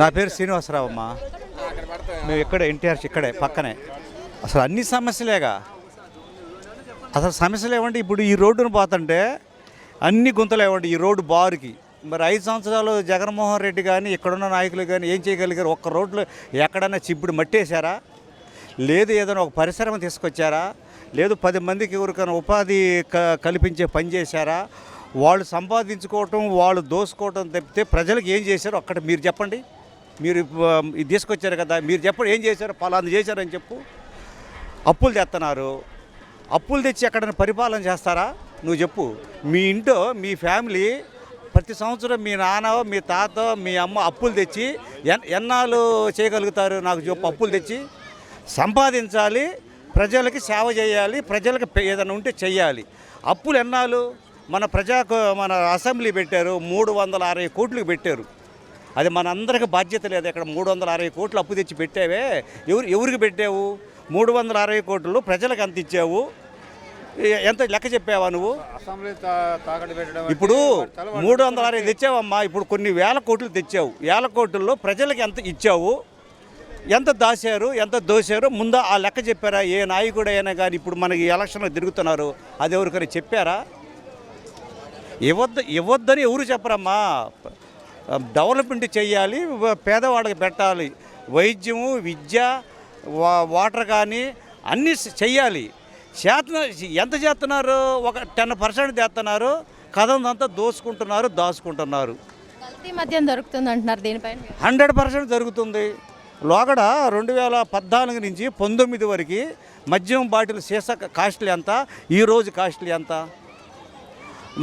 నా పేరు శ్రీనివాసరావు అమ్మ. మేము ఇక్కడే ఎన్టీఆర్ ఇక్కడే పక్కనే. అసలు అన్ని సమస్యలేగా. అసలు సమస్యలు ఏమంటే ఇప్పుడు ఈ రోడ్డును పోతుంటే అన్ని గుంతలు ఏమంటే ఈ రోడ్డు బారుకి. మరి 5 సంవత్సరాలు జగన్మోహన్ రెడ్డి కానీ ఇక్కడున్న నాయకులు కానీ ఏం చేయగలిగారు? ఒక్క రోడ్లు ఎక్కడన్నా చిప్పుడు మట్టేశారా? లేదు ఏదైనా ఒక పరిశ్రమ తీసుకొచ్చారా? లేదు 10 మందికి ఎవరికైనా ఉపాధి కల్పించే పని చేశారా? వాళ్ళు సంపాదించుకోవటం, వాళ్ళు దోసుకోవటం తప్పితే ప్రజలకు ఏం చేశారో అక్కడ మీరు చెప్పండి. మీరు ఇది తీసుకొచ్చారు కదా, మీరు చెప్పండి ఏం చేశారో. ఫలానా చేశారని చెప్పు. అప్పులు తెస్తున్నారు. అప్పులు తెచ్చి ఎక్కడైనా పరిపాలన చేస్తారా? నువ్వు చెప్పు. మీ ఇంట్లో మీ ఫ్యామిలీ ప్రతి సంవత్సరం మీ నాన్న, మీ తాత, మీ అమ్మ అప్పులు తెచ్చి ఎన్నాళ్ళు చేయగలుగుతారు? నాకు చెప్పు. అప్పులు తెచ్చి సంపాదించాలి, ప్రజలకి సేవ చేయాలి, ప్రజలకు ఏదైనా ఉంటే చెయ్యాలి. అప్పులు ఎన్నాళ్ళు? మన అసెంబ్లీ పెట్టారు, 360 కోట్లు పెట్టారు. అది మన అందరికి బాధ్యత లేదు. ఇక్కడ 360 కోట్లు అప్పు తెచ్చి పెట్టావే, ఎవరికి పెట్టావు? 360 కోట్లు ప్రజలకు ఎంత ఇచ్చావు? ఎంత లెక్క చెప్పావా నువ్వు? ఇప్పుడు 360 తెచ్చావమ్మా. ఇప్పుడు కొన్ని వేల కోట్లు తెచ్చావు. వేల కోట్లలో ప్రజలకు ఎంత ఇచ్చావు? ఎంత దాచారు, ఎంత దోశారు? ముందు ఆ లెక్క చెప్పారా? ఏ నాయకుడు అయినా కానీ ఇప్పుడు మనకి ఎలక్షన్లో తిరుగుతున్నారు, అది ఎవరికైనా చెప్పారా? ఇవ్వద్దని ఎవరు చెప్పరమ్మా. డెవలప్మెంట్ చేయాలి, పేదవాళ్ళకి పెట్టాలి. వైద్యము, విద్య, వాటర్ కానీ అన్నీ చెయ్యాలి. ఎంత చేస్తున్నారు? ఒక 10% చేస్తున్నారు. కథంతా దోసుకుంటున్నారు, దాచుకుంటున్నారు. మద్యం దొరుకుతుంది అంటున్నారు, దీనిపైన 100% జరుగుతుంది. లోగడ 2014 నుంచి 19 వరకు మద్యం బాటిల్ సీసా కాస్ట్లీ ఎంత, ఈరోజు కాస్ట్లీ ఎంత?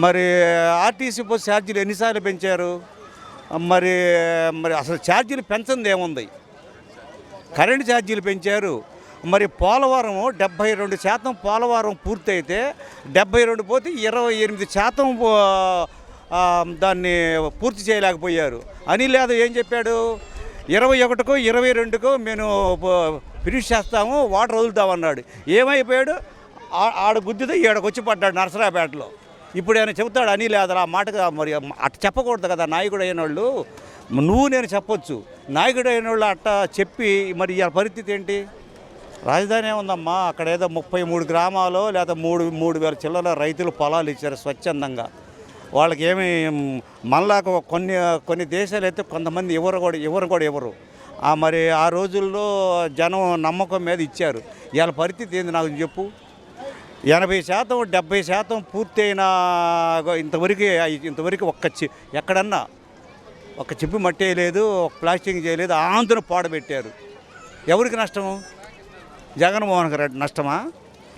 మరి ఆర్టీసీ బస్ ఛార్జీలు ఎన్నిసార్లు పెంచారు? మరి అసలు ఛార్జీలు పెంచింది ఏముంది? కరెంటు ఛార్జీలు పెంచారు. మరి పోలవరం 72% పోలవరం పూర్తయితే 72 పోతే 28% దాన్ని పూర్తి చేయలేకపోయారు. అనిల్ యాదవ్ ఏం చెప్పాడు? 21కో 22కో మేము ఫినిష్ చేస్తాము, వాటర్ వదులుతామన్నాడు. ఏమైపోయాడు? ఆడ గుద్దితో ఈడకొచ్చి పడ్డాడు నరసరాపేటలో. ఇప్పుడు ఆయన చెబుతాడు అనిల్ యాదవ్ ఆ మాటగా. మరి అట్ట చెప్పకూడదు కదా. నాయకుడు అయిన వాళ్ళు నువ్వు నేను చెప్పొచ్చు, నాయకుడు అయిన వాళ్ళు అట్ట చెప్పి మరి ఈ పరిస్థితి ఏంటి? రాజధాని ఏముందమ్మా? అక్కడ ఏదో 33 గ్రామాలు లేదా 3,000 చిల్లర రైతులు పొలాలు ఇచ్చారు స్వచ్ఛందంగా. వాళ్ళకి ఏమి మనలాగా కొన్ని దేశాలు అయితే కొంతమంది ఎవరు కూడా మరి ఆ రోజుల్లో జనం నమ్మకం మీద ఇచ్చారు. ఇవాళ పరిస్థితి ఏంది నాకు చెప్పు. 80% 70% పూర్తయిన ఇంతవరకు ఎక్కడన్నా ఒక చిప్పి మట్టి వేయలేదు, ఒక ప్లాస్టింగ్ చేయలేదు. ఆంధ్ర పాడబెట్టారు. ఎవరికి నష్టము? జగన్మోహన్ రెడ్డి నష్టమా?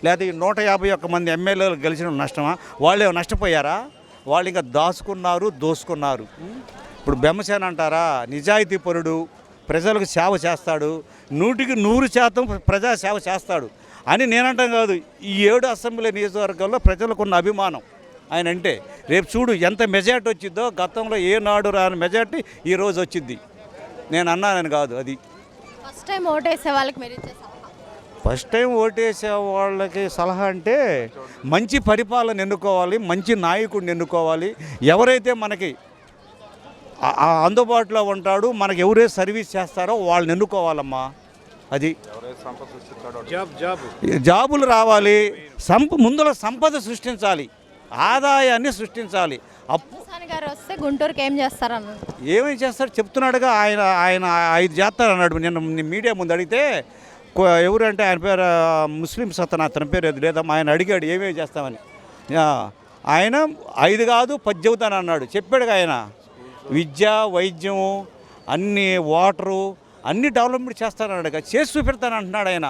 లేదా 151 మంది ఎమ్మెల్యేలు గెలిచిన నష్టమా? వాళ్ళు నష్టపోయారా? వాళ్ళు ఇంకా దోసుకున్నారు. ఇప్పుడు బెమ్మసేన అంటారా? నిజాయితీ పరుడు, ప్రజలకు సేవ చేస్తాడు, 100కి 100% ప్రజా సేవ చేస్తాడు అని నేనంటాం కాదు. ఈ 7 అసెంబ్లీ నియోజకవర్గాల్లో ప్రజలకు ఉన్న అభిమానం ఆయన అంటే. రేపు చూడు ఎంత మెజార్టీ వచ్చిందో. గతంలో ఏనాడు రాని మెజార్టీ ఈరోజు వచ్చింది. నేను అన్నానని కాదు. అది ఫస్ట్ టైం ఓటేసే వాళ్ళకి మీరు ఇచ్చే సలహా? ఫస్ట్ టైం ఓటేసే వాళ్ళకి సలహా అంటే మంచి పరిపాలన ఎన్నుకోవాలి, మంచి నాయకుడిని ఎన్నుకోవాలి. ఎవరైతే మనకి అందుబాటులో ఉంటాడో, మనకి ఎవరైతే సర్వీస్ చేస్తారో వాళ్ళని ఎన్నుకోవాలమ్మా. అది జాబులు రావాలి. ముందులో సంపద సృష్టించాలి, ఆదాయాన్ని సృష్టించాలి. గారు వస్తే గుంటూరుకి ఏం చేస్తారన్న? ఏమేమి చేస్తాడు చెప్తున్నాడుగా. ఆయన 5 చేస్తారన్నాడు. నేను మీడియా ముందు అడిగితే ఎవరంటే ఆయన పేరు ముస్లిమ్స్ అతని పేరు లేదమ్మా. ఆయన అడిగాడు ఏమేమి చేస్తామని. ఆయన 5 కాదు 10 చెబుతానన్నాడు. చెప్పాడుగా ఆయన. విద్య, వైద్యము, అన్ని వాటరు అన్నీ డెవలప్మెంట్ చేస్తానన్నాడుగా. చేసి చూపెడతానంటున్నాడు ఆయన.